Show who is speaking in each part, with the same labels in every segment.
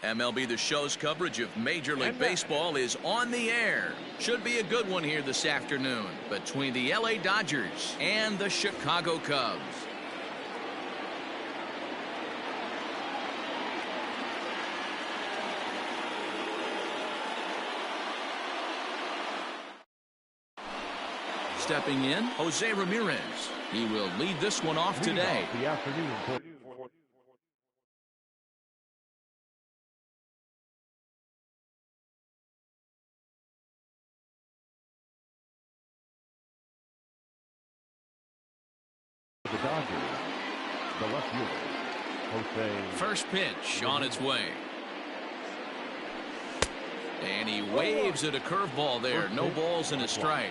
Speaker 1: MLB The Show's coverage of Major League Baseball is on the air. Should be a good one here this afternoon between the LA Dodgers and the Chicago Cubs. Stepping in, Jose Ramirez. He will lead this one off today.
Speaker 2: The afternoon. The Dodgers, the left fielder, Jose.
Speaker 1: First pitch on its way. And he waves at a curveball there. No balls and a strike.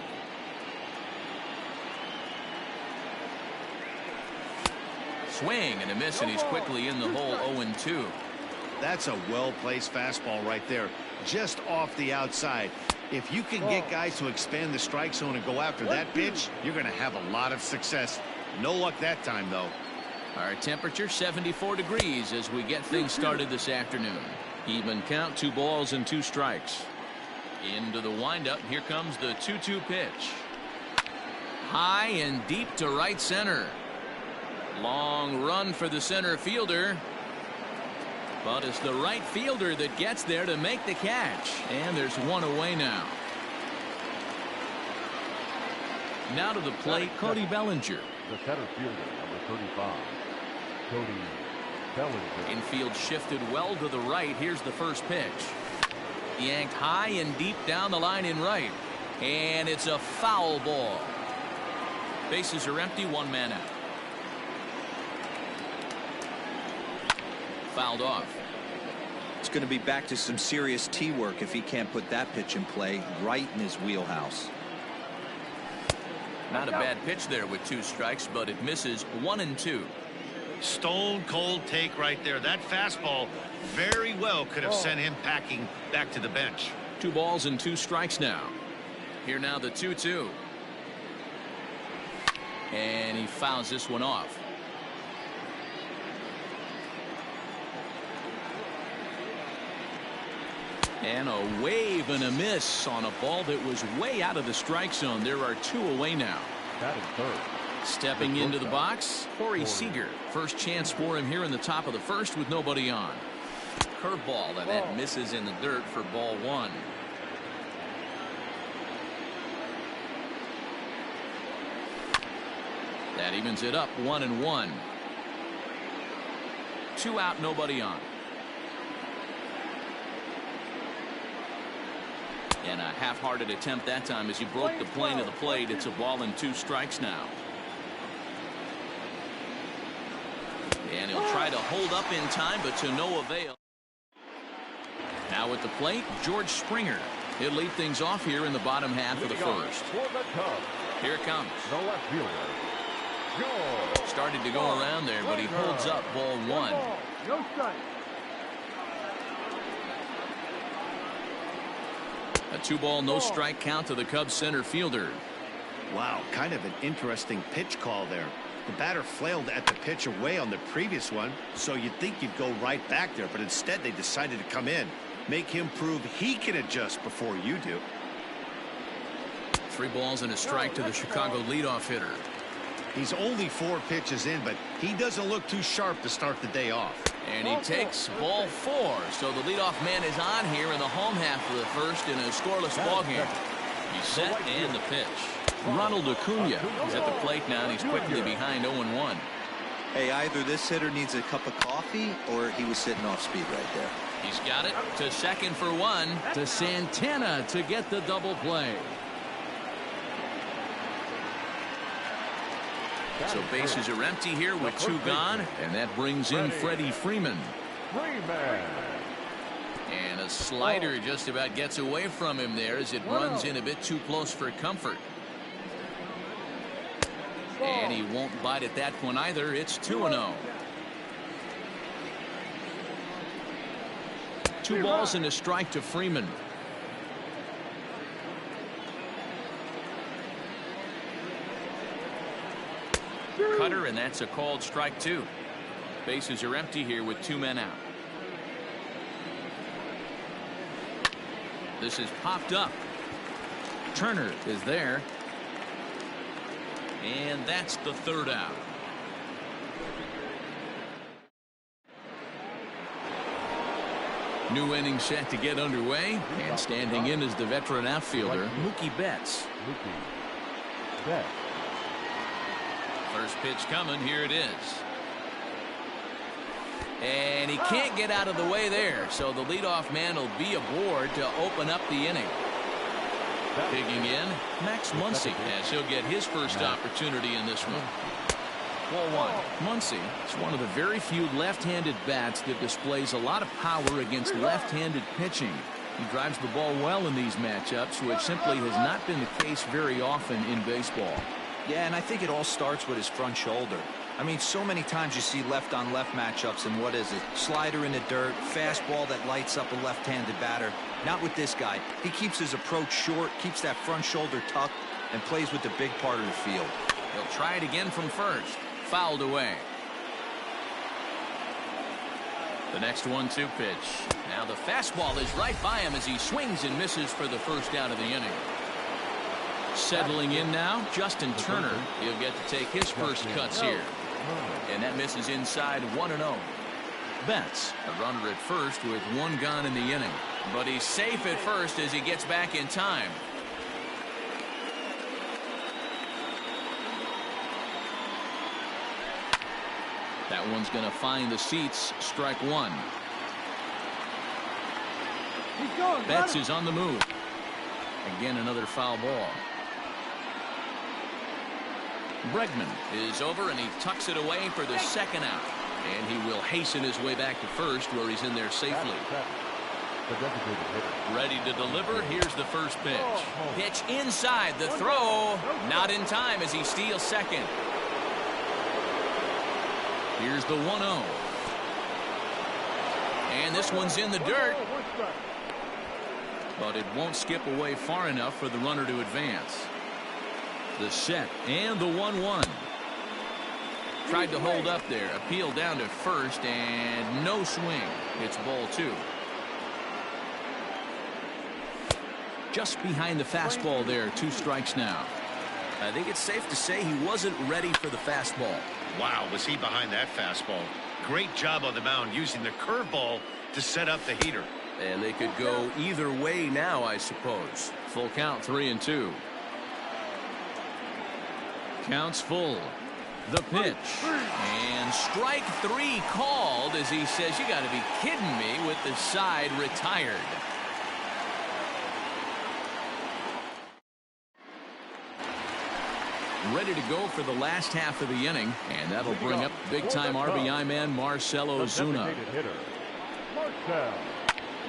Speaker 1: Swing and a miss, and he's quickly in the hole. 0-2.
Speaker 3: That's a well-placed fastball right there, just off the outside. If you can get guys to expand the strike zone and go after that pitch, you're going to have a lot of success. No luck that time, though.
Speaker 1: Our temperature 74 degrees as we get things started this afternoon. Even count, 2 balls and 2 strikes. Into the windup. Here comes the 2-2 pitch. High and deep to right center. Long run for the center fielder. But it's the right fielder that gets there to make the catch. And there's one away now. Now to the plate, Cody Bellinger.
Speaker 2: The center fielder, number 35, Cody Bellinger.
Speaker 1: Infield shifted well to the right. Here's the first pitch. Yanked high and deep down the line in right. And it's a foul ball. Bases are empty, 1 man out. Fouled off.
Speaker 4: It's going to be back to some serious tee work if he can't put that pitch in play right in his wheelhouse.
Speaker 1: Not a bad pitch there with 2 strikes, but it misses. 1-2.
Speaker 3: Stone cold take right there. That fastball very well could have sent him packing back to the bench.
Speaker 1: 2 balls and 2 strikes now. Here now the 2-2. And he fouls this one off. And a wave and a miss on a ball that was way out of the strike zone. There are 2 away now.
Speaker 2: Batting third.
Speaker 1: Stepping into the box, Corey Seager. First chance for him here in the top of the first with nobody on. Curveball, and that misses in the dirt for ball 1. That evens it up, 1-1. 2 out, nobody on. And a half-hearted attempt that time as he broke the plane of the plate. It's a ball and 2 strikes now. And he'll try to hold up in time, but to no avail. Now at the plate, George Springer. He'll lead things off here in the bottom half of the first. Here it comes.
Speaker 2: The left fielder.
Speaker 1: Started to go around there, but he holds up ball 1.
Speaker 2: No strike.
Speaker 1: A 2-ball, no strike count to the Cubs center fielder.
Speaker 3: Wow, kind of an interesting pitch call there. The batter flailed at the pitch away on the previous one, so you'd think you'd go right back there, but instead they decided to come in. Make him prove he can adjust before you do.
Speaker 1: 3 balls and a strike to the Chicago leadoff hitter.
Speaker 3: He's only 4 pitches in, but he doesn't look too sharp to start the day off.
Speaker 1: And he takes ball 4. So the leadoff man is on here in the home half of the first in a scoreless ballgame. He's set and the pitch. Ronald Acuna is at the plate now, and he's quickly behind 0-1.
Speaker 4: Hey, either this hitter needs a cup of coffee or he was sitting off speed right there.
Speaker 1: He's got it to second for 1 to Santana to get the double play. So bases are empty here with 2 gone, and that brings in Freddie Freeman. And a slider just about gets away from him there as it runs in a bit too close for comfort. And he won't bite at that one either. It's 2-0. 2 balls and a strike to Freeman. Cutter, and that's a called strike 2. Bases are empty here with 2 men out. This is popped up. Turner is there. And that's the third out. New inning set to get underway, and standing in is the veteran outfielder, Mookie Betts.
Speaker 2: Mookie Betts.
Speaker 1: First pitch coming, here it is. And he can't get out of the way there, so the leadoff man will be aboard to open up the inning. Digging in, Max Muncy, as he'll get his first opportunity in this one. Ball one. Muncy is one of the very few left-handed bats that displays a lot of power against left-handed pitching. He drives the ball well in these matchups, which simply has not been the case very often in baseball.
Speaker 4: Yeah, and I think it all starts with his front shoulder. I mean, so many times you see left-on-left matchups, and what is it? Slider in the dirt, fastball that lights up a left-handed batter. Not with this guy. He keeps his approach short, keeps that front shoulder tucked, and plays with the big part of the field.
Speaker 1: He'll try it again from first. Fouled away. The next 1-2 pitch. Now the fastball is right by him as he swings and misses for the first out of the inning. Settling in now, Justin Turner. He'll get to take his first cuts here. And that misses inside 1-0. Betts, a runner at first with one gone in the inning. But he's safe at first as he gets back in time. That one's going to find the seats. Strike one. Betts is on the move. Again, another foul ball. Bregman is over, and he tucks it away for the second out. And he will hasten his way back to first, where he's in there safely. Ready to deliver. Here's the first pitch. Pitch inside. The throw. Not in time as he steals second. Here's the 1-0. And this one's in the dirt. But it won't skip away far enough for the runner to advance. The set and the 1-1. Tried to hold up there. Appeal down to first and no swing. It's ball two. Just behind the fastball there. 2 strikes now. I think it's safe to say he wasn't ready for the fastball.
Speaker 3: Wow, was he behind that fastball. Great job on the mound using the curveball to set up the heater.
Speaker 1: And they could go either way now, I suppose. Full count, 3-2. Counts full. The pitch. And strike 3 called as he says, you got to be kidding me, with the side retired. Ready to go for the last half of the inning, and that'll bring up big-time RBI man Marcell Ozuna.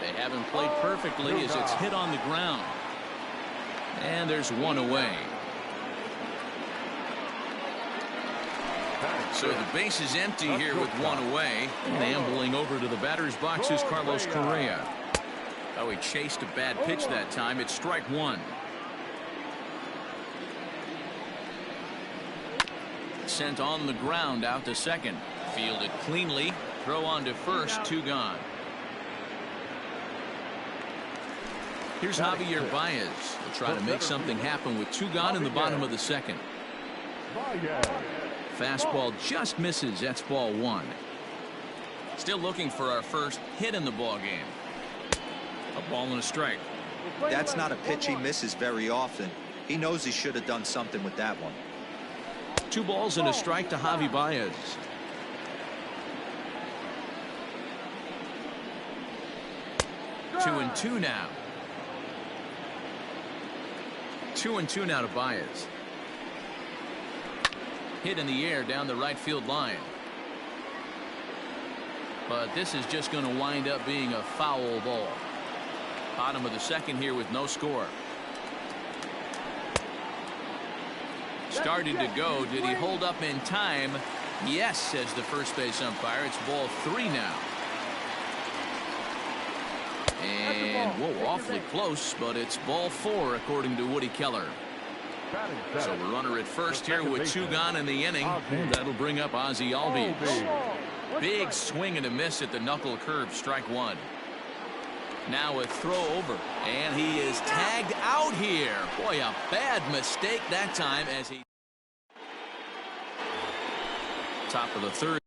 Speaker 1: They haven't played perfectly as it's hit on the ground. And there's one away. So the base is empty here with one away. And ambling over to the batter's box is Carlos Correa. Oh, he chased a bad pitch that time. It's strike one. Sent on the ground out to second. Fielded cleanly. Throw on to first. 2 gone. Here's Javier Baez. He'll try to make something happen with 2 gone in the bottom of the second. Fastball just misses. That's ball 1. Still looking for our first hit in the ball game. A ball and a strike.
Speaker 4: That's not a pitch he misses very often. He knows he should have done something with that one.
Speaker 1: 2 balls and a strike to Javi Baez. Two and two now. 2-2 now to Baez. Hit in the air down the right field line. But this is just going to wind up being a foul ball. Bottom of the second here with no score. Started to go. Did he hold up in time? Yes, says the first base umpire. It's ball 3 now. And, whoa, awfully close, but it's ball 4 according to Woody Keller. So the runner at first here with 2 gone in the inning. And that'll bring up Ozzie Albies. Big swing and a miss at the knuckle curve. Strike 1. Now a throw over, and he is tagged out here. Boy, a bad mistake that time as he... Top of the third.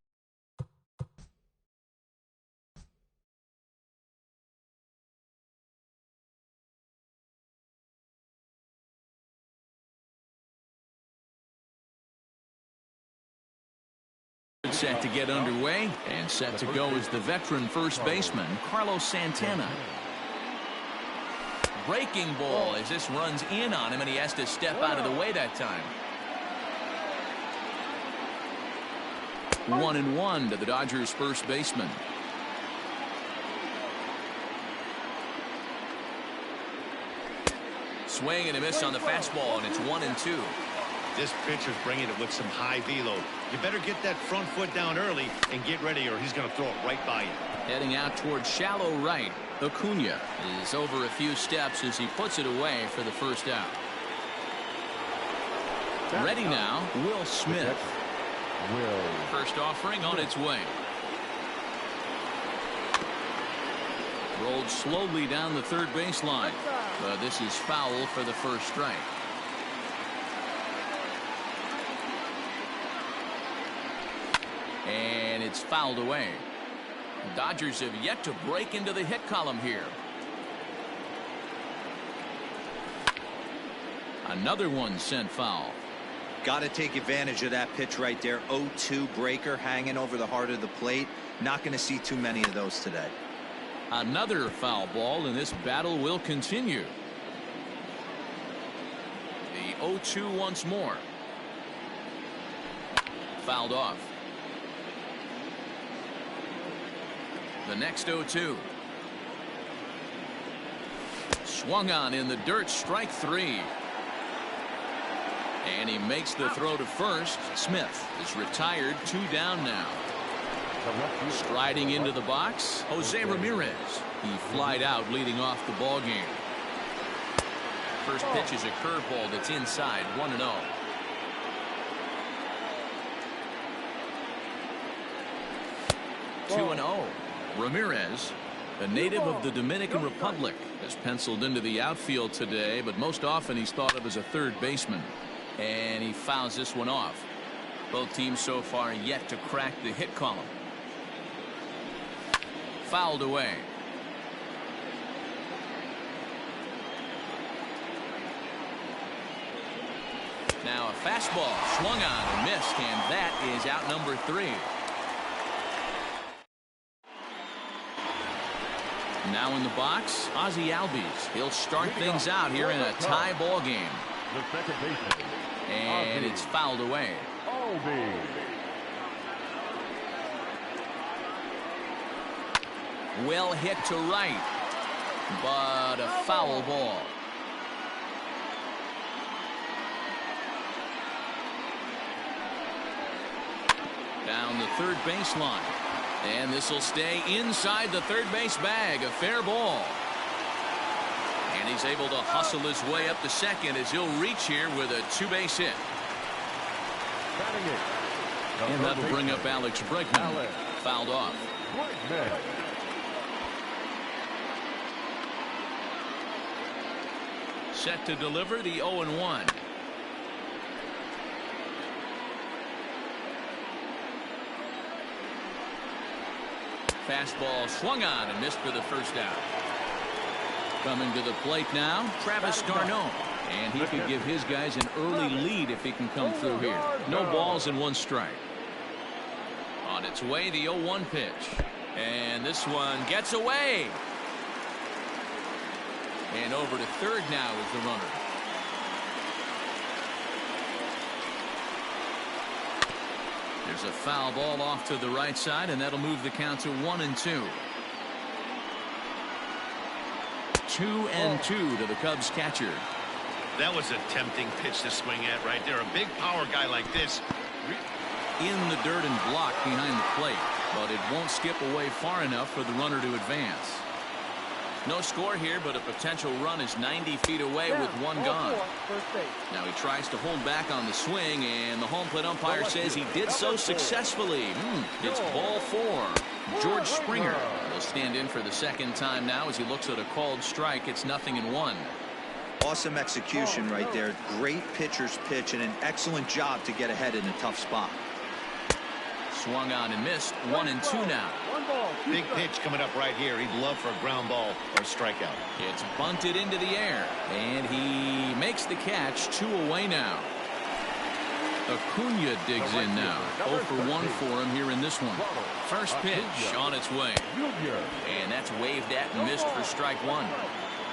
Speaker 1: Set to get underway, and set to go is the veteran first baseman, Carlos Santana. Breaking ball as this runs in on him, and he has to step out of the way that time. 1-1 to the Dodgers first baseman. Swing and a miss on the fastball, and it's 1-2.
Speaker 3: This pitcher's bringing it with some high velo. You better get that front foot down early and get ready, or he's going to throw it right by you.
Speaker 1: Heading out towards shallow right. Acuna is over a few steps as he puts it away for the first out. Ready now, Will Smith. First offering on its way. Rolled slowly down the third baseline, but this is foul for the first strike. And it's fouled away. The Dodgers have yet to break into the hit column here. Another one sent foul.
Speaker 4: Got to take advantage of that pitch right there. 0-2 breaker hanging over the heart of the plate. Not going to see too many of those today.
Speaker 1: Another foul ball, and this battle will continue. The 0-2 once more. Fouled off. The next 0-2. Swung on in the dirt, strike three. And he makes the throw to first. Smith is retired, 2 down now. Striding into the box, Jose Ramirez. He flied out, leading off the ball game. First pitch is a curveball that's inside, 1-0. Ramirez, a native of the Dominican Republic, is penciled into the outfield today, but most often he's thought of as a third baseman. And he fouls this one off. Both teams so far yet to crack the hit column. Fouled away. Now a fastball swung on and missed, and that is out number 3. Now in the box, Ozzie Albies. He'll start things out here in a tie ball game.
Speaker 2: The second baseman.
Speaker 1: And it's fouled away. Well hit to right, but a foul ball. Down the third baseline. And this will stay inside the third base bag. A fair ball. And he's able to hustle his way up to second as he'll reach here with a 2-base hit. And that'll bring up Alex Bregman. Fouled off. Set to deliver the 0-1. Fastball swung on and missed for the first out. Coming to the plate now, Travis d'Arnaud. And he could give his guys an early lead if he can come through here. No balls and 1 strike. On its way, the 0-1 pitch. And this one gets away. And over to third now is the runner. There's a foul ball off to the right side, and that'll move the count to 1-2. 2-2 to the Cubs catcher.
Speaker 3: That was a tempting pitch to swing at right there. A big power guy like this.
Speaker 1: In the dirt and blocked behind the plate, but it won't skip away far enough for the runner to advance. No score here, but a potential run is 90 feet away with one gone. Now he tries to hold back on the swing, and the home plate umpire says he did so successfully. It's ball 4. George Springer will stand in for the second time now as he looks at a called strike. It's 0-1.
Speaker 4: Awesome execution right there. Great pitcher's pitch and an excellent job to get ahead in a tough spot.
Speaker 1: Swung on and missed. 1-2 now.
Speaker 3: Big pitch coming up right here. He'd love for a ground ball or a strikeout.
Speaker 1: It's bunted into the air, and he makes the catch. 2 away now. Acuna digs in now. 0 for 1 for him here in this one. First pitch on its way. And that's waved at and missed for strike 1.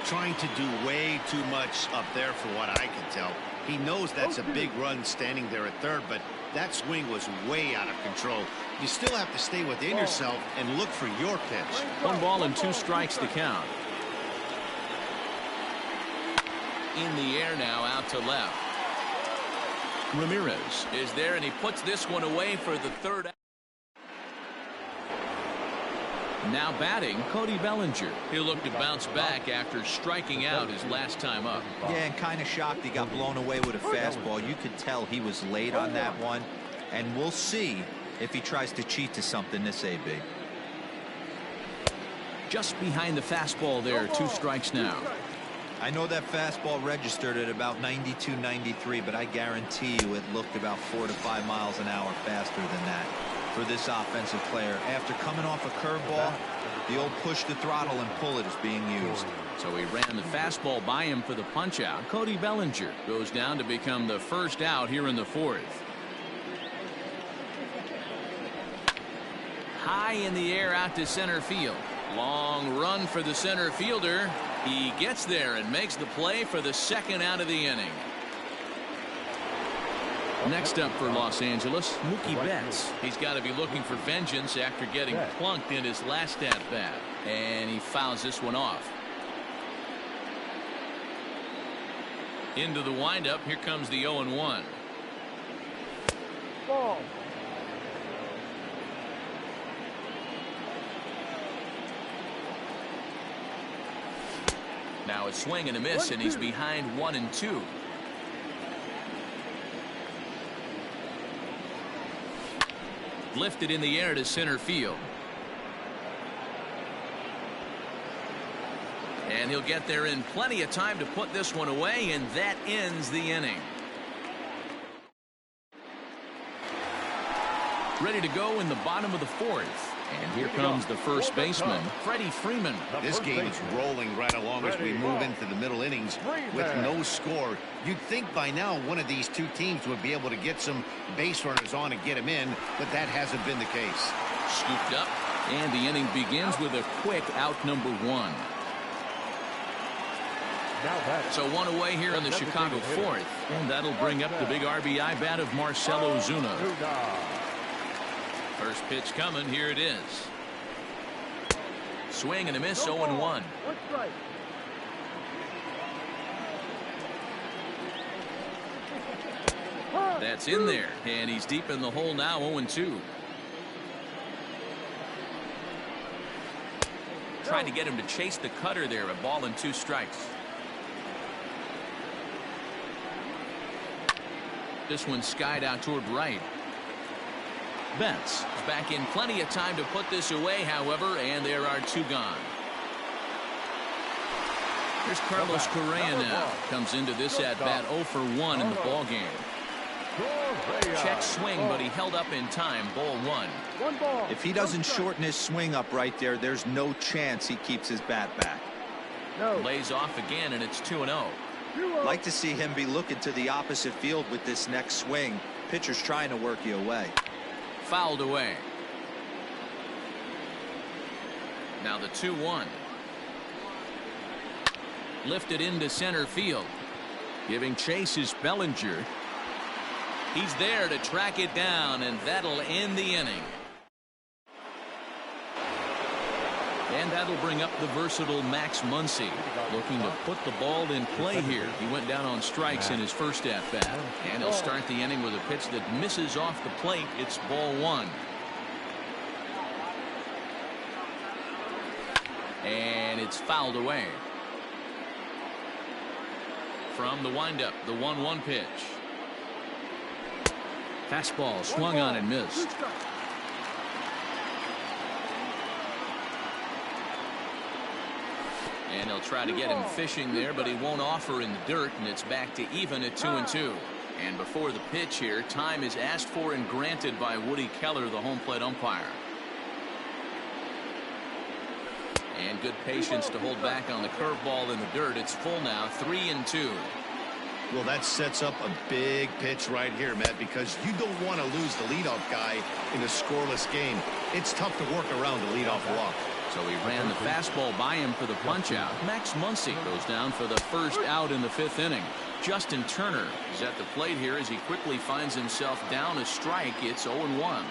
Speaker 3: Trying to do way too much up there for what I can tell. He knows that's a big run standing there at third, but that swing was way out of control. You still have to stay within yourself and look for your pitch.
Speaker 1: 1 ball and 2 strikes to count. In the air now, out to left. Ramirez is there, and he puts this one away for the third out. Now batting, Cody Bellinger. He'll look to bounce back after striking out his last time up.
Speaker 4: Yeah, and kind of shocked he got blown away with a fastball. You could tell he was late on that one, and we'll see if he tries to cheat to something this AB.
Speaker 1: Just behind the fastball there, 2 strikes now.
Speaker 4: I know that fastball registered at about 92, 93, but I guarantee you it looked about 4 to 5 miles an hour faster than that for this offensive player. After coming off a curveball, the old push the throttle and pull it is being used.
Speaker 1: So he ran the fastball by him for the punch out. Cody Bellinger goes down to become the first out here in the 4th. High in the air out to center field. Long run for the center fielder. He gets there and makes the play for the second out of the inning. Next up for Los Angeles, Mookie Betts. He's got to be looking for vengeance after getting plunked in his last at-bat. And he fouls this one off. Into the windup. Here comes the 0-1.
Speaker 5: Ball.
Speaker 1: Now a swing and a miss, and he's behind 1-2. Lifted in the air to center field. And he'll get there in plenty of time to put this one away, and that ends the inning. Ready to go in the bottom of the 4th. And here comes the first baseman, Freddie Freeman.
Speaker 3: This game is rolling right along as we move into the middle innings with no score. You'd think by now one of these two teams would be able to get some base runners on and get them in, but that hasn't been the case.
Speaker 1: Scooped up, and the inning begins with a quick out number 1. So 1 away here in the Chicago 4th, and that'll bring up the big RBI bat of Marcell Ozuna. First pitch coming. Here it is. Swing and a miss. 0-1. That's in there, and he's deep in the hole now. 0-2. Trying to get him to chase the cutter there. A ball and 2 strikes. This one skied out toward right. Betts is back in plenty of time to put this away, however, and there are 2 gone. Here's Carlos Correa now. Comes into this at-bat 0 for 1 in the ballgame. Check swing, but he held up in time. Ball 1.
Speaker 4: If he doesn't shorten his swing up right there, there's no chance he keeps his bat back.
Speaker 1: Lays off again, and it's 2-0.
Speaker 4: Like to see him be looking to the opposite field with this next swing. Pitcher's trying to work you away.
Speaker 1: Fouled away. Now the 2-1. Lifted into center field. Giving chase is Bellinger. He's there to track it down, and that'll end the inning. And that'll bring up the versatile Max Muncy, looking to put the ball in play here. He went down on strikes in his first at-bat. And he'll start the inning with a pitch that misses off the plate. It's ball 1. And it's fouled away. From the windup, the 1-1 pitch. Fastball swung on and missed. And he'll try to get him fishing there, but he won't offer in the dirt, and it's back to even at 2-2. And before the pitch here, time is asked for and granted by Woody Keller, the home plate umpire. And good patience to hold back on the curveball in the dirt. It's full now, 3-2.
Speaker 3: Well, that sets up a big pitch right here, Matt, because you don't want to lose the leadoff guy in a scoreless game. It's tough to work around the leadoff walk.
Speaker 1: So he ran the fastball by him for the punch-out. Max Muncy goes down for the first out in the 5th inning. Justin Turner is at the plate here as he quickly finds himself down a strike. It's 0-1.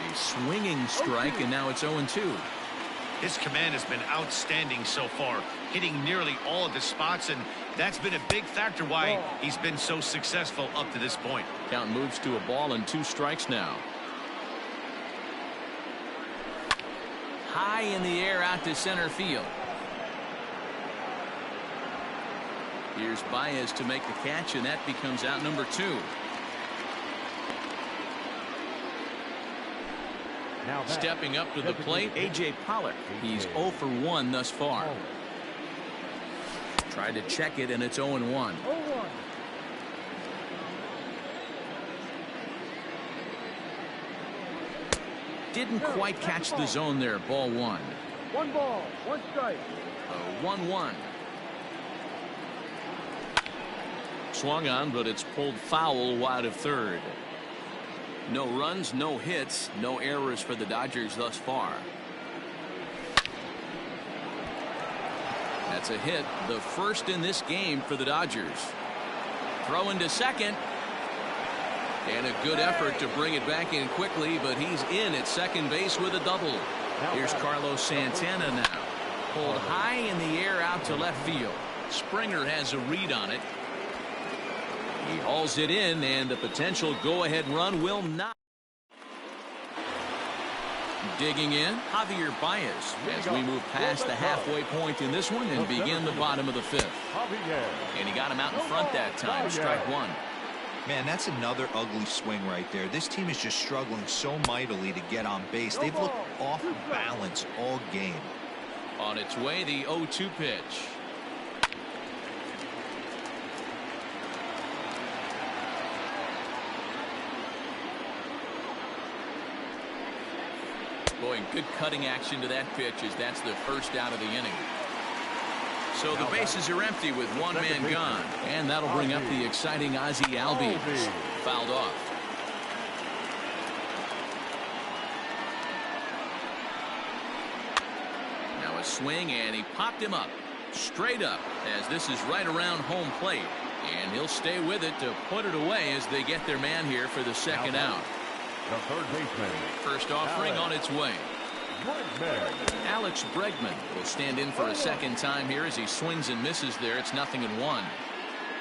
Speaker 1: A swinging strike, and now it's 0-2.
Speaker 3: His command has been outstanding so far, hitting nearly all of the spots, and that's been a big factor why he's been so successful up to this point.
Speaker 1: Count moves to a ball and 2 strikes now. High in the air out to center field. Here's Baez to make the catch, and that becomes out number 2.
Speaker 2: Now back.
Speaker 1: Stepping up to the plate, A.J. Pollock. He's 0 for 1 thus far. Tried to check it, and it's 0-1. Didn't quite catch the zone there. Ball 1.
Speaker 2: 1 ball, 1 strike.
Speaker 1: 1-1. Swung on, but it's pulled foul wide of third. No runs, no hits, no errors for the Dodgers thus far. That's a hit, the first in this game for the Dodgers. Throw into second. And a good effort to bring it back in quickly, but he's in at second base with a double. Here's Carlos Santana now. Pulled high in the air out to left field. Springer has a read on it. He hauls it in, and the potential go-ahead run will not. Digging in, Javier Baez as we move past the halfway point in this one and begin the bottom of the 5th. And he got him out in front that time. Strike 1.
Speaker 4: Man, that's another ugly swing right there. This team is just struggling so mightily to get on base. They've looked off balance all game.
Speaker 1: On its way, the 0-2 pitch. Boy, good cutting action to that pitch as that's the first out of the inning. So the bases are empty with 1 man gone, and that'll bring up the exciting Ozzie Albies. Fouled off. Now a swing, and he popped him up straight up as this is right around home plate, and he'll stay with it to put it away as they get their man here for the second out.
Speaker 2: The third baseman.
Speaker 1: First offering on its way. Alex Bregman will stand in for a second time here as he swings and misses there. It's 0-1.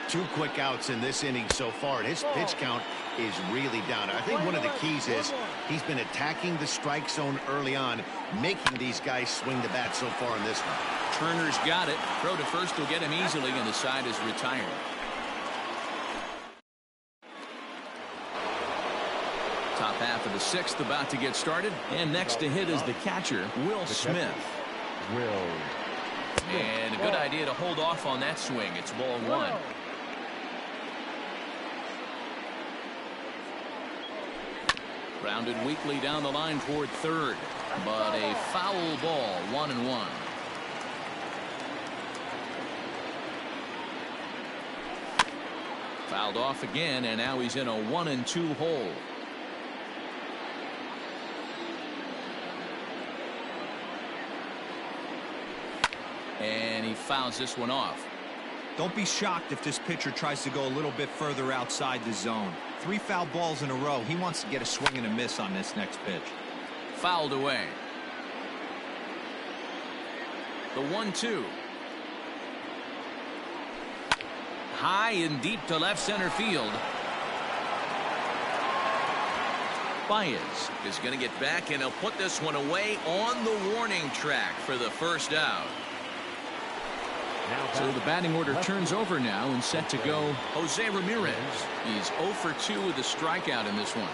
Speaker 3: 2 quick outs in this inning so far, and his pitch count is really down. I think one of the keys is he's been attacking the strike zone early on, making these guys swing the bat so far in this one.
Speaker 1: Turner's got it. Throw to first will get him easily, and the side is retired. Top half of the 6th about to get started, and next to hit is the catcher, Will Smith. And a good idea to hold off on that swing. It's ball 1. Grounded weakly down the line toward third, but a foul ball. 1-1. Fouled off again, and now he's in a 1-2 hole. And he fouls this one off.
Speaker 4: Don't be shocked if this pitcher tries to go a little bit further outside the zone. 3 foul balls in a row. He wants to get a swing and a miss on this next pitch.
Speaker 1: Fouled away. The 1-2. High and deep to left center field. Baez is going to get back, and he'll put this one away on the warning track for the first out. So the batting order turns over now and set to go Jose Ramirez. He's 0 for 2 with a strikeout in this one.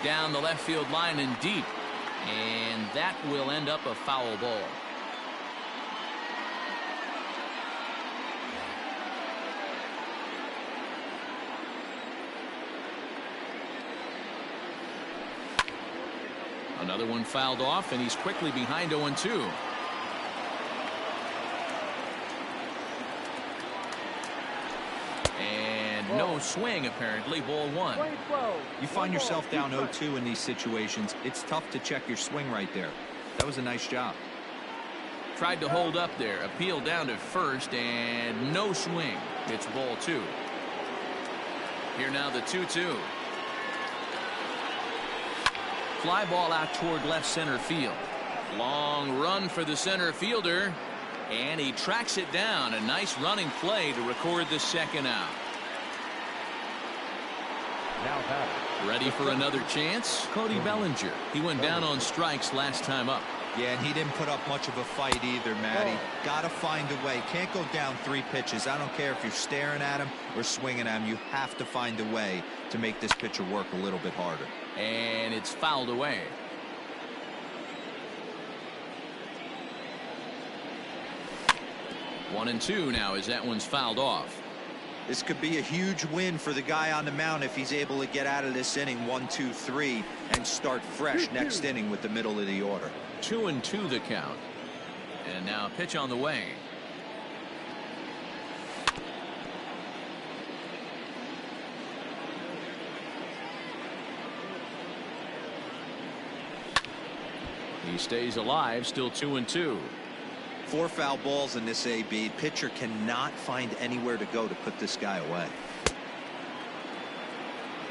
Speaker 1: Down the left field line and deep. And that will end up a foul ball. Another one fouled off, and he's quickly behind 0-2. And no swing, apparently. Ball 1.
Speaker 4: You find yourself down 0-2 in these situations. It's tough to check your swing right there. That was a nice job.
Speaker 1: Tried to hold up there. Appeal down to first, and no swing. It's ball 2. Here now the 2-2. Fly ball out toward left center field. Long run for the center fielder, and he tracks it down. A nice running play to record the second out. Ready for another chance? Cody Bellinger. He went down on strikes last time up.
Speaker 4: Yeah, and he didn't put up much of a fight either, Matty. Got to find a way. Can't go down 3 pitches. I don't care if you're staring at him or swinging at him. You have to find a way to make this pitcher work a little bit harder.
Speaker 1: And it's fouled away. One and 2 now as that one's fouled off.
Speaker 4: This could be a huge win for the guy on the mound if he's able to get out of this inning 1, 2, 3 and start fresh next inning with the middle of the order.
Speaker 1: 2-2 the count. And now a pitch on the way. He stays alive, still 2-2.
Speaker 4: 4 foul balls in this AB. Pitcher cannot find anywhere to go to put this guy away.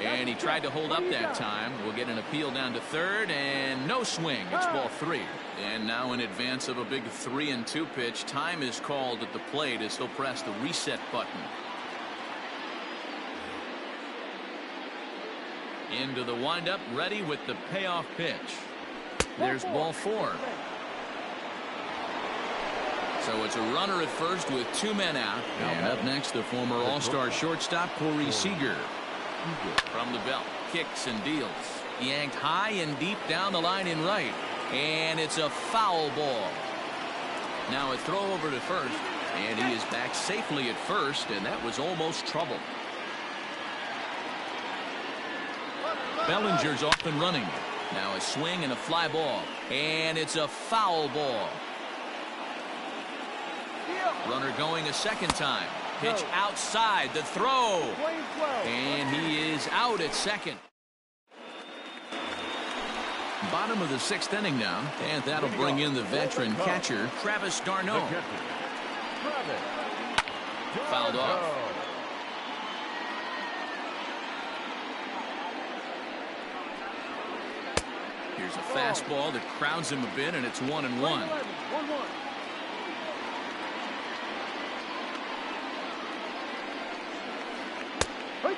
Speaker 1: And he tried to hold up that time. We'll get an appeal down to third, and no swing. It's ball 3. And now in advance of a big 3-2 pitch, time is called at the plate as he'll press the reset button. Into the windup, ready with the payoff pitch. There's ball 4. So it's a runner at first with 2 men out. And up next, the former All-Star shortstop, Corey Seager. From the belt, kicks and deals. Yanked high and deep down the line in right. And it's a foul ball. Now a throw over to first. And he is back safely at first, and that was almost trouble. Bellinger's off and running. Now a swing and a fly ball. And it's a foul ball. Runner going a second time. Pitch outside, the throw. And he is out at second. Bottom of the 6th inning now. And that'll bring in the veteran catcher, Travis d'Arnaud. Fouled off. Here's a fastball that crowds him a bit, and it's 1-1.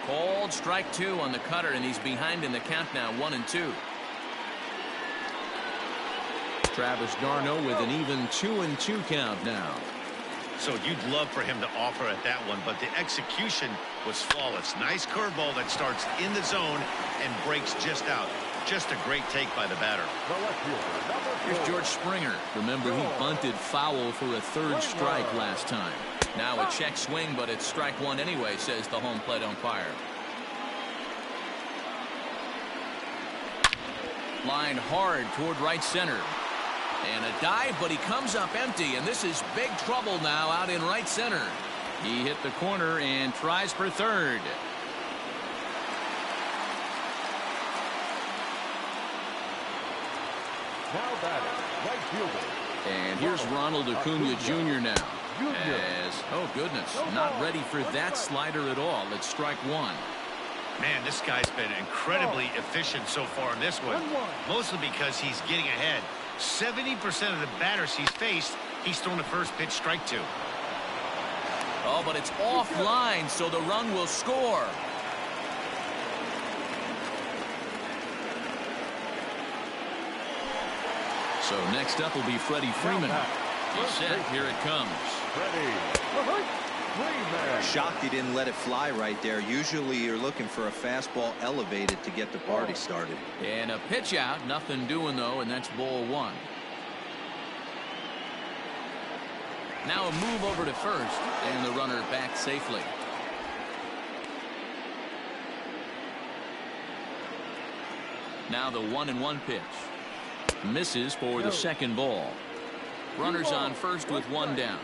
Speaker 1: Called strike 2 on the cutter, and he's behind in the count now, 1-2. Travis d'Arnaud with an even 2-2 count now.
Speaker 3: So you'd love for him to offer at that one, but the execution was flawless. Nice curveball that starts in the zone and breaks just out. Just a great take by the batter.
Speaker 1: Here's George Springer. Remember, he bunted foul for a 3rd strike last time. Now a check swing, but it's strike 1 anyway, says the home plate umpire. Line hard toward right center. And a dive, but he comes up empty, and this is big trouble now out in right center. He hit the corner and tries for third.
Speaker 2: Now batting, right fielder.
Speaker 1: And here's Ronald Acuna Jr. now. As, oh goodness, not ready for that slider at all. It's strike 1.
Speaker 3: Man, this guy's been incredibly efficient so far in this one. Mostly because he's getting ahead. 70% of the batters he's faced, he's thrown the first pitch strike 2.
Speaker 1: Oh, but it's offline, so the run will score. So next up will be Freddie Freeman. He's set. Here it comes.
Speaker 4: Shocked he didn't let it fly right there. Usually you're looking for a fastball elevated to get the party started.
Speaker 1: And a pitch out. Nothing doing, though, and that's ball one. Now a move over to first, and the runner back safely. Now the 1-1 pitch. Misses for the second ball. Runners on first with one down.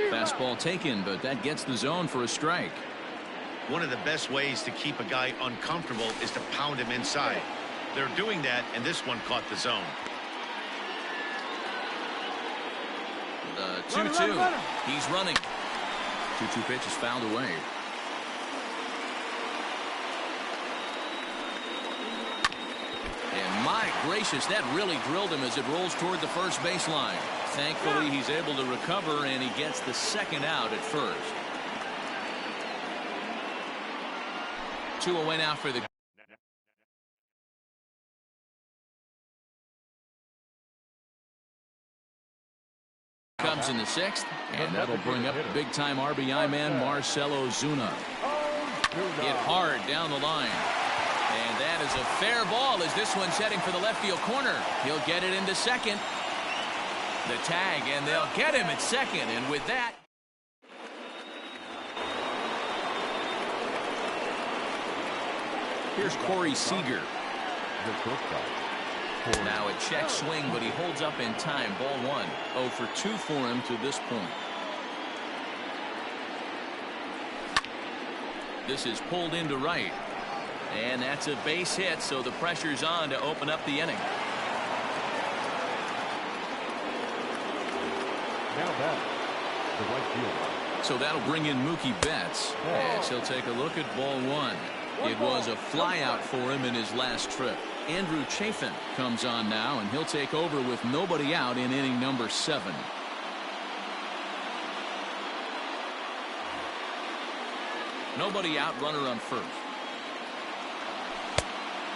Speaker 1: Fastball taken, but that gets the zone for a strike.
Speaker 3: One of the best ways to keep a guy uncomfortable is to pound him inside. They're doing that, and this one caught the zone.
Speaker 1: The 2-2. He's running. 2-2 pitch is fouled away. And my gracious, that really drilled him as it rolls toward the first baseline. Thankfully, he's able to recover, and he gets the second out at first. 2 away now for the Cubs in the 6th, and that'll bring up big-time RBI man Marcell Ozuna. Hit hard down the line. And that is a fair ball as this one's heading for the left field corner. He'll get it into second. The tag, and they'll get him at second. And with that, here's Corey Seager. Now a check swing, but he holds up in time. Ball 1. 0 for 2 for him to this point. This is pulled into right. And that's a base hit, so the pressure's on to open up the inning.
Speaker 2: Now back, the right fielder.
Speaker 1: So that'll bring in Mookie Betts, as he'll take a look at ball 1. It was a flyout for him in his last trip. Andrew Chafin comes on now, and he'll take over with nobody out in inning number 7. Nobody out, runner on first.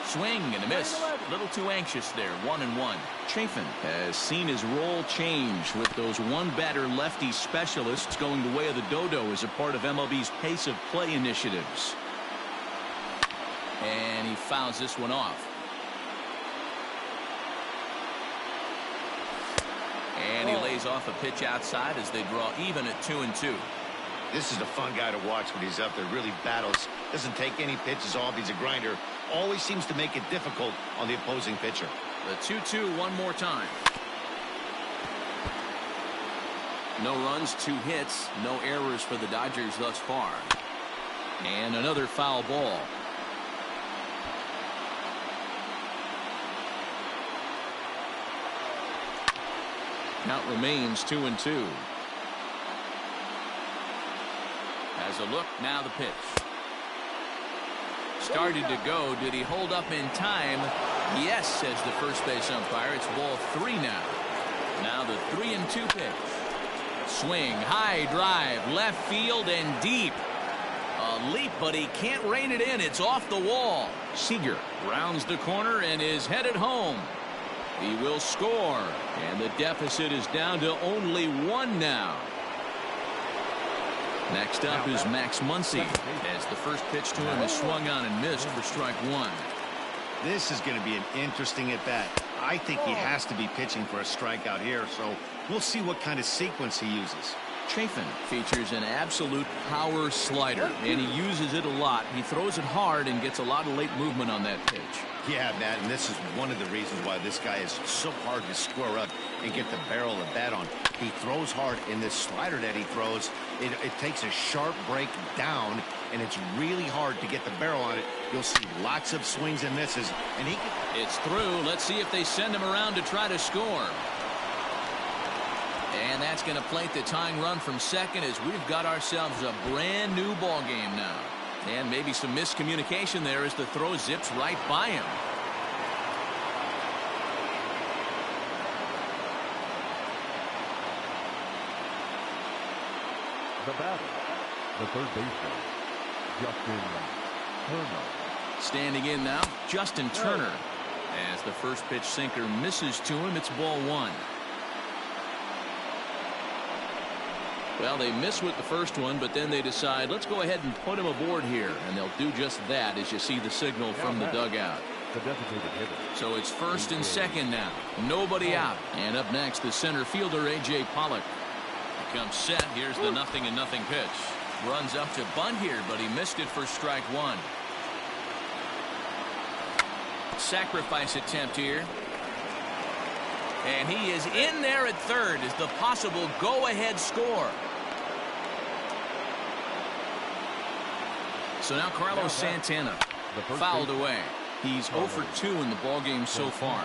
Speaker 1: Swing and a miss. A little too anxious there. 1-1. Chafin has seen his role change with those one-batter lefty specialists going the way of the dodo as a part of MLB's pace of play initiatives. And he fouls this one off. And he lays off a pitch outside as they draw even at 2-2.
Speaker 3: This is a fun guy to watch when he's up there. Really battles. Doesn't take any pitches off. He's a grinder. Always seems to make it difficult on the opposing pitcher.
Speaker 1: The 2-2 one more time. No runs, 2 hits, no errors for the Dodgers thus far. And another foul ball. Count remains 2-2. Has a look, now the pitch. Started to go. Did he hold up in time? Yes, says the first base umpire. It's ball 3 now. Now the 3-2 pitch. Swing, high drive, left field and deep. A leap, but he can't rein it in. It's off the wall. Seager rounds the corner and is headed home. He will score, and the deficit is down to only 1 now. Next up is Max Muncy, as the first pitch to him is swung on and missed for strike 1.
Speaker 3: This is going to be an interesting at-bat. I think he has to be pitching for a strikeout here, so we'll see what kind of sequence he uses.
Speaker 1: Chafin features an absolute power slider, and he uses it a lot. He throws it hard and gets a lot of late movement on that pitch.
Speaker 3: Yeah, Matt, and this is one of the reasons why this guy is so hard to square up and get the barrel of the bat on. He throws hard, and this slider that he throws, it takes a sharp break down, and it's really hard to get the barrel on it. You'll see lots of swings and misses, and
Speaker 1: it's through. Let's see if they send him around to try to score. And that's going to plate the tying run from second as we've got ourselves a brand new ball game now. And maybe some miscommunication there as the throw zips right by him.
Speaker 2: The batter, the third baseman, Justin Turner.
Speaker 1: Standing in now, Justin Turner. As the first pitch sinker misses to him, it's ball one. Well, they miss with the first one, but then they decide, let's go ahead and put him aboard here. And they'll do just that as you see the signal from the dugout. So it's first and second now. Nobody out. And up next, the center fielder, A.J. Pollock. He comes set. Here's the 0-0 pitch. Runs up to bunt here, but he missed it for strike one. Sacrifice attempt here. And he is in there at third as the possible go-ahead score. So now Carlos Santana fouled away. He's 0 for 2 in the ballgame so far.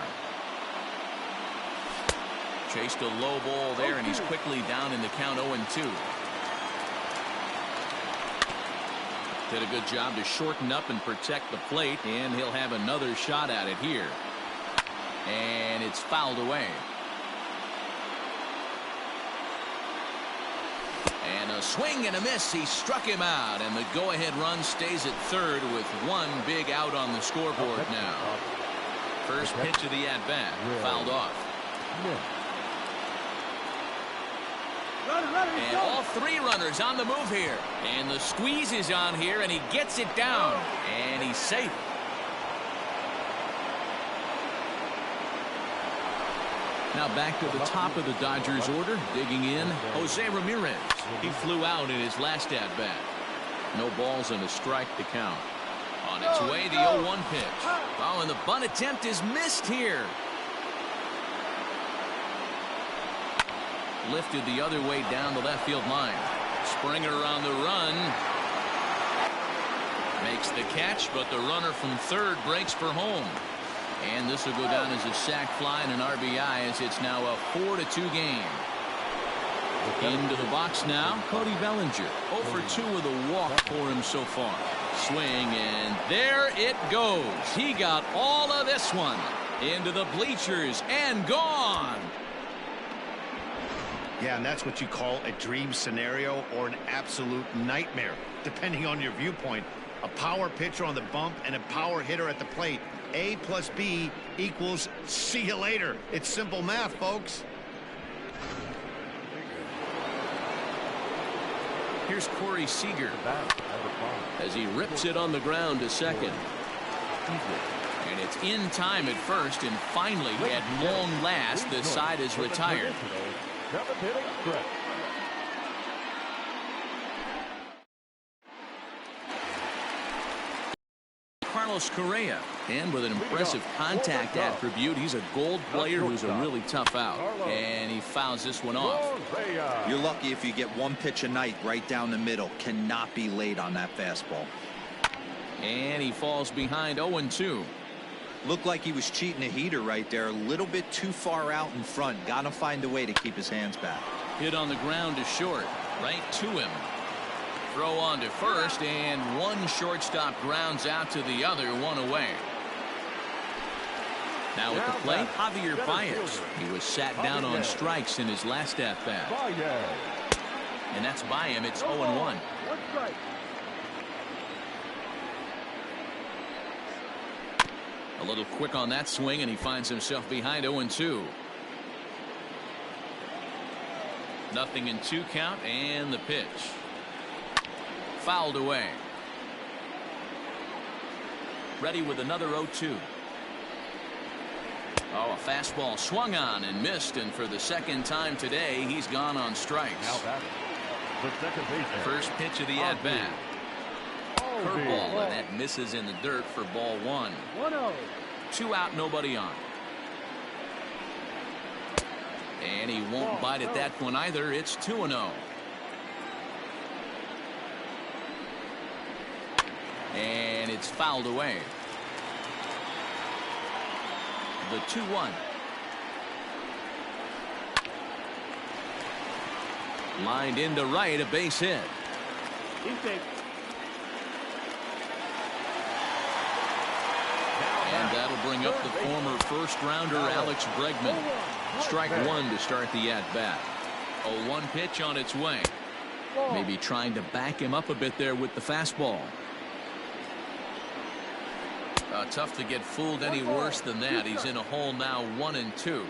Speaker 1: Chased a low ball there, and he's quickly down in the count 0-2. Did a good job to shorten up and protect the plate, and he'll have another shot at it here. And it's fouled away. And a swing and a miss. He struck him out, and the go-ahead run stays at third with one big out on the scoreboard now. First pitch of the at-bat, fouled off. And all three runners on the move here. And the squeeze is on here, and he gets it down. And he's safe. Now back to the top of the Dodgers order. Digging in, Jose Ramirez. He flew out in his last at-bat. No balls and a strike to count. On its way, the 0-1 pitch. Oh, and the bunt attempt is missed here. Lifted the other way down the left field line. Springer on the run. Makes the catch, but the runner from third breaks for home. And this will go down as a sac fly and an RBI, as it's now a 4-2 game. Into the box now, Cody Bellinger. 0 for 2 with a walk for him so far. Swing, and there it goes. He got all of this one. Into the bleachers and gone.
Speaker 3: Yeah, and that's what you call a dream scenario or an absolute nightmare, depending on your viewpoint. A power pitcher on the bump and a power hitter at the plate. A plus B equals see you later. It's simple math, folks.
Speaker 1: Here's Corey Seager as he rips it on the ground to second. And it's in time at first, and finally, at long last, the side is retired. Carlos Correa, and with an impressive contact attribute, he's a gold player who's a really tough out, and he fouls this one off.
Speaker 4: You're lucky if you get one pitch a night right down the middle. Cannot be late on that fastball.
Speaker 1: And he falls behind 0-2.
Speaker 4: Looked like he was cheating a heater right there. A little bit too far out in front. Gotta find a way to keep his hands back.
Speaker 1: Hit on the ground to short, right to him. Throw on to first, and one shortstop grounds out to the other, one away. Now at the plate, Javier Baez. He was sat down on strikes in his last at-bat. And that's by him. It's 0-1. A little quick on that swing, and he finds himself behind 0-2. 0-2 count, and the pitch. Fouled away. Ready with another 0-2. Oh, a fastball swung on and missed, and for the second time today, he's gone on strikes. First pitch of the at-bat. Curveball, and that misses in the dirt for ball one. 2 out, nobody on. And he won't bite at that one either. It's 2-0. And it's fouled away. The 2-1. Lined into right, a base hit. And that'll bring up the former first-rounder Alex Bregman. Strike one to start the at-bat. A 1 pitch on its way. Maybe trying to back him up a bit there with the fastball. Tough to get fooled any worse than that. He's in a hole now, 1-2.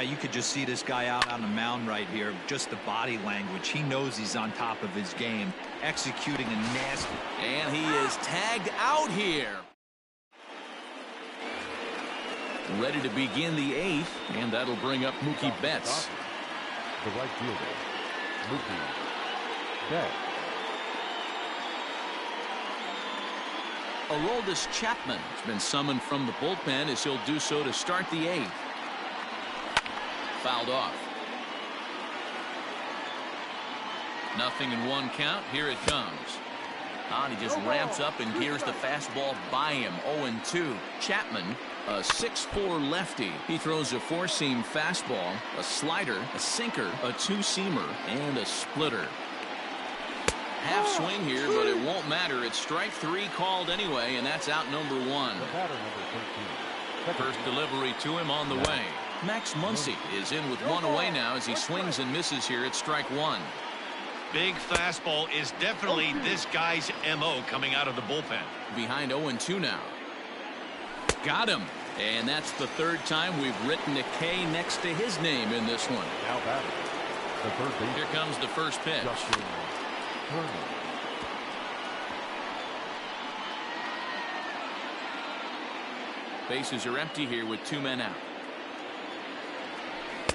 Speaker 4: You could just see this guy out on the mound right here. Just the body language. He knows he's on top of his game, executing a nasty.
Speaker 1: And he is tagged out here. Ready to begin the 8th, and that'll bring up Mookie Betts.
Speaker 2: The right fielder, Mookie Betts.
Speaker 1: Aroldis Chapman has been summoned from the bullpen as he'll do so to start the 8th. Fouled off. 0-1 count. Here it comes. And he just ramps up and gears the fastball by him. 0-2. Chapman, a 6'4" lefty. He throws a 4-seam fastball, a slider, a sinker, a 2-seamer, and a splitter. Half swing here, but it won't matter. It's strike 3 called anyway, and that's out number 1.
Speaker 2: The batter, number 13.
Speaker 1: First delivery to him on the way. Max Muncy is in with 1 away now as he swings and misses here at strike 1.
Speaker 3: Big fastball is definitely this guy's MO coming out of the bullpen.
Speaker 1: Behind 0-2 now. Got him. And that's the 3rd time we've written a K next to his name in this one.
Speaker 2: Now batting, the third baseman.
Speaker 1: Here comes the first pitch.
Speaker 2: Justin Turner.
Speaker 1: Bases are empty here with 2 men out.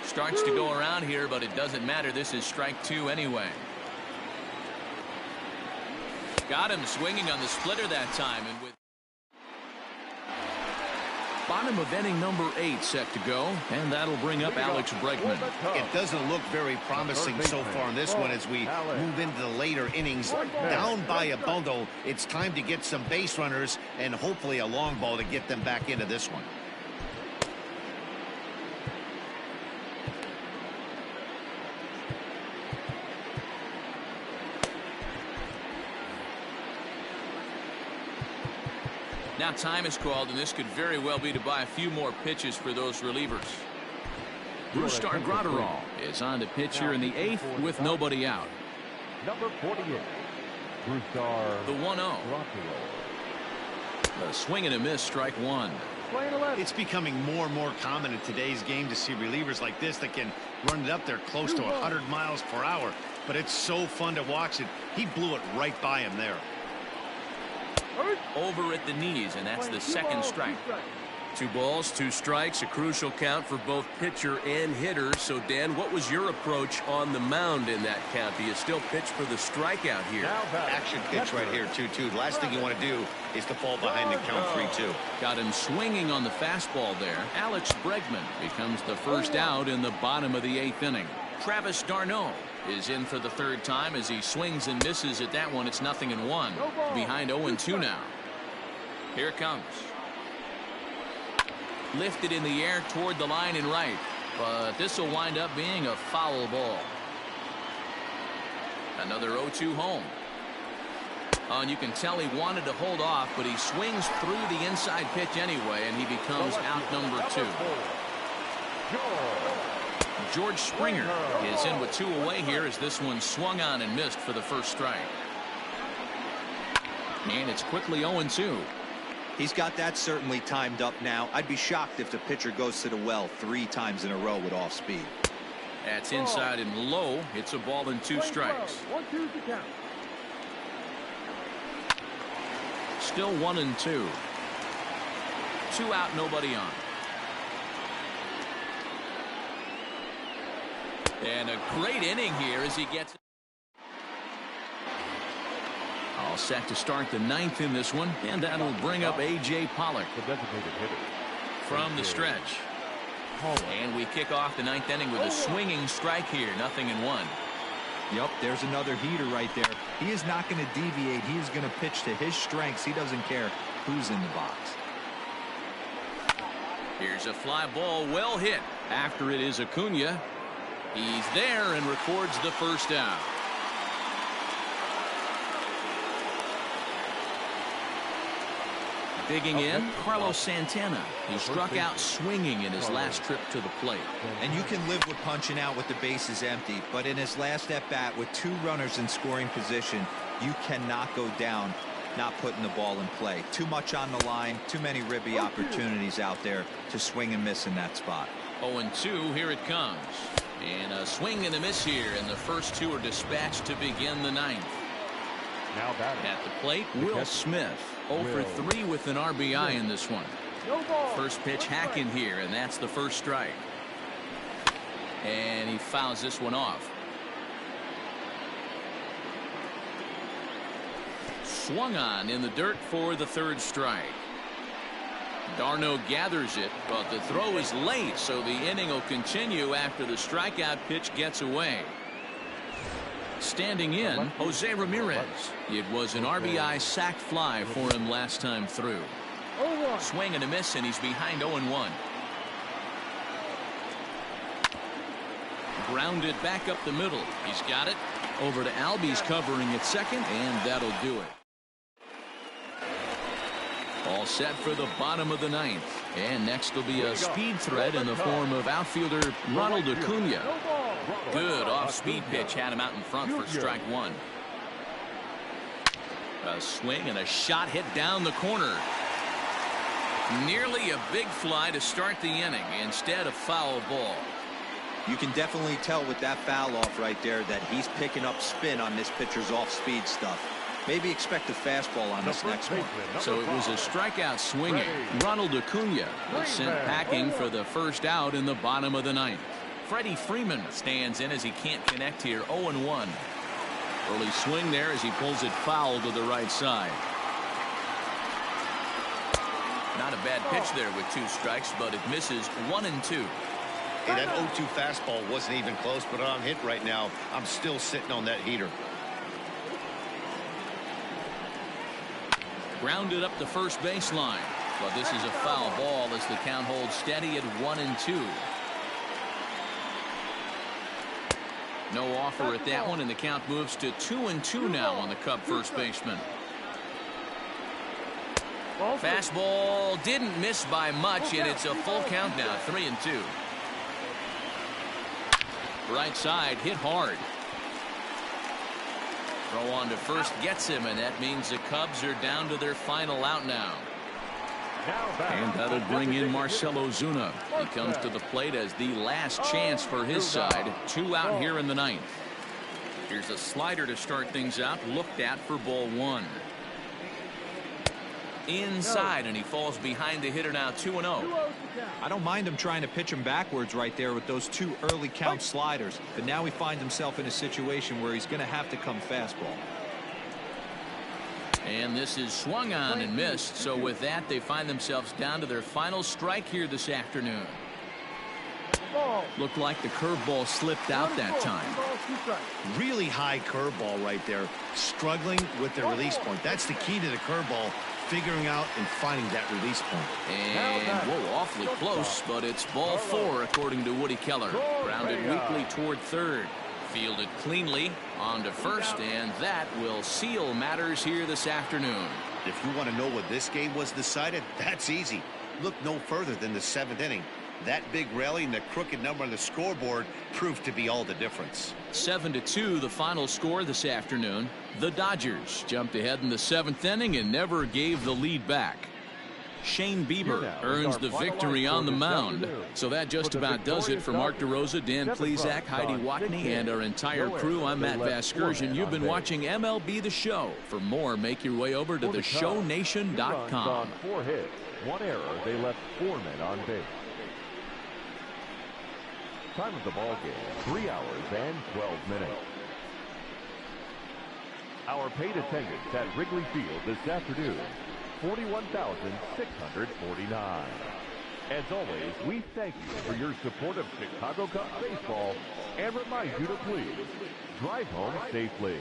Speaker 1: Starts to go around here, but it doesn't matter. This is strike 2 anyway. Got him swinging on the splitter that time, and with bottom of inning number 8 set to go, and that'll bring up Alex Bregman.
Speaker 3: It doesn't look very promising so far in this one as we move into the later innings. Down by a bundle, it's time to get some base runners and hopefully a long ball to get them back into this one.
Speaker 1: Now time is called, and this could very well be to buy a few more pitches for those relievers. Brusdar Graterol is on to pitch here in the 8th with nobody out.
Speaker 2: Number 48, Brusdar
Speaker 1: The 1-0. A swing and a miss, strike 1.
Speaker 3: It's becoming more and more common in today's game to see relievers like this that can run it up there close to 100 miles per hour. But it's so fun to watch it. He blew it right by him there.
Speaker 1: Over at the knees, and that's the 2nd strike. 2 balls, 2 strikes, a crucial count for both pitcher and hitter. So, Dan, what was your approach on the mound in that count? Do you still pitch for the strikeout here?
Speaker 3: Action pitch right here, 2-2. The last thing you want to do is to fall behind and count 3-2.
Speaker 1: Got him swinging on the fastball there. Alex Bregman becomes the first out in the bottom of the 8th inning. Travis d'Arnaud is in for the 3rd time as he swings and misses at that one. It's 0-1. Behind 0-2 now. Here it comes. Lifted in the air toward the line and right. But this will wind up being a foul ball. Another 0-2 home. And you can tell he wanted to hold off, but he swings through the inside pitch anyway, and he becomes out number 2. George Springer is in with 2 away here as this one swung on and missed for the first strike. And it's quickly 0-2.
Speaker 4: He's got that certainly timed up now. I'd be shocked if the pitcher goes to the well 3 times in a row with off speed.
Speaker 1: That's inside and low. It's a ball and 2 strikes. Still 1-2. 2 out, nobody on. And a great inning here as he gets all set to start the 9th in this one, and that'll bring up A.J. Pollock
Speaker 2: the designated hitter
Speaker 1: from the stretch. And we kick off the 9th inning with a swinging strike here, 0-1.
Speaker 4: Yep, there's another heater right there. He is not going to deviate. He is going to pitch to his strengths. He doesn't care who's in the box.
Speaker 1: Here's a fly ball, well hit. After it is Acuna. He's there and records the first out. Digging in, Carlos Santana. He struck out swinging in his last trip to the plate.
Speaker 4: And you can live with punching out with the bases empty, but in his last at bat with 2 runners in scoring position, you cannot go down not putting the ball in play. Too much on the line, too many ribby opportunities out there to swing and miss in that spot.
Speaker 1: 0-2, here it comes. And a swing and a miss here, and the first two are dispatched to begin the ninth.
Speaker 2: Now batting
Speaker 1: at the plate, Will Smith. 0 for 3 with an RBI in this one. First pitch hacking here, and that's the first strike. And he fouls this one off. Swung on in the dirt for the third strike. Darno gathers it, but the throw is late, so the inning will continue after the strikeout pitch gets away. Standing in, Jose Ramirez. It was an RBI sac fly for him last time through. Swing and a miss, and he's behind 0-1. Grounded back up the middle. He's got it. Over to Albies covering at second, and that'll do it. All set for the bottom of the ninth. And next will be a speed threat in the form of outfielder Ronald Acuna. Good off-speed pitch had him out in front for strike one. A swing and a shot hit down the corner. Nearly a big fly to start the inning. Instead, a foul ball.
Speaker 4: You can definitely tell with that foul off right there that he's picking up spin on this pitcher's off-speed stuff. Maybe expect a fastball on this next one.
Speaker 1: So it was a strikeout swinging. Ronald Acuna was sent packing for the first out in the bottom of the ninth. Freddie Freeman stands in as he can't connect here. 0-1. Early swing there as he pulls it foul to the right side. Not a bad pitch there with 2 strikes, but it misses 1-2.
Speaker 3: Hey, that 0-2 fastball wasn't even close, but I'm hit right now. I'm still sitting on that heater.
Speaker 1: Grounded up the first baseline, but this is a foul ball as the count holds steady at 1-2. No offer at that one, and the count moves to 2-2 now on the Cub first baseman. Fastball didn't miss by much, and it's a full count now, 3-2. Right side hit hard. Throw on to first gets him, and that means the Cubs are down to their final out now. And that'll bring in Marcell Ozuna. He comes to the plate as the last chance for his side. 2 out here in the ninth. Here's a slider to start things out, looked at for ball 1. Inside, and he falls behind the hitter now. 2-0.
Speaker 4: I don't mind him trying to pitch him backwards right there with those 2 early count sliders, but now he finds himself in a situation where he's going to have to come fastball.
Speaker 1: And this is swung on and missed, so with that they find themselves down to their final strike here this afternoon. Looked like the curveball slipped out that time.
Speaker 3: Really high curveball right there, struggling with the release point. That's the key to the curveball, figuring out and finding that release point.
Speaker 1: And whoa, awfully close, but it's ball 4 according to Woody Keller. Grounded weakly toward third. Fielded cleanly on to first, and that will seal matters here this afternoon.
Speaker 3: If you want to know what this game was decided, that's easy. Look no further than the 7th inning. That big rally and the crooked number on the scoreboard proved to be all the difference.
Speaker 1: 7-2 the final score this afternoon. The Dodgers jumped ahead in the 7th inning and never gave the lead back. Shane Bieber earns the victory on the mound. So that just about does it for Mark DeRosa, Dan Plesac, Heidi Watney, and our entire crew. I'm Matt Vasgersian. You've been watching MLB The Show. For more, make your way over to theshownation.com.
Speaker 2: 4 hits, 1 error. They left 4 men on base. Time of the ball game, 3 hours and 12 minutes. Our paid attendance at Wrigley Field this afternoon, 41,649. As always, we thank you for your support of Chicago Cubs baseball and remind you to please drive home safely.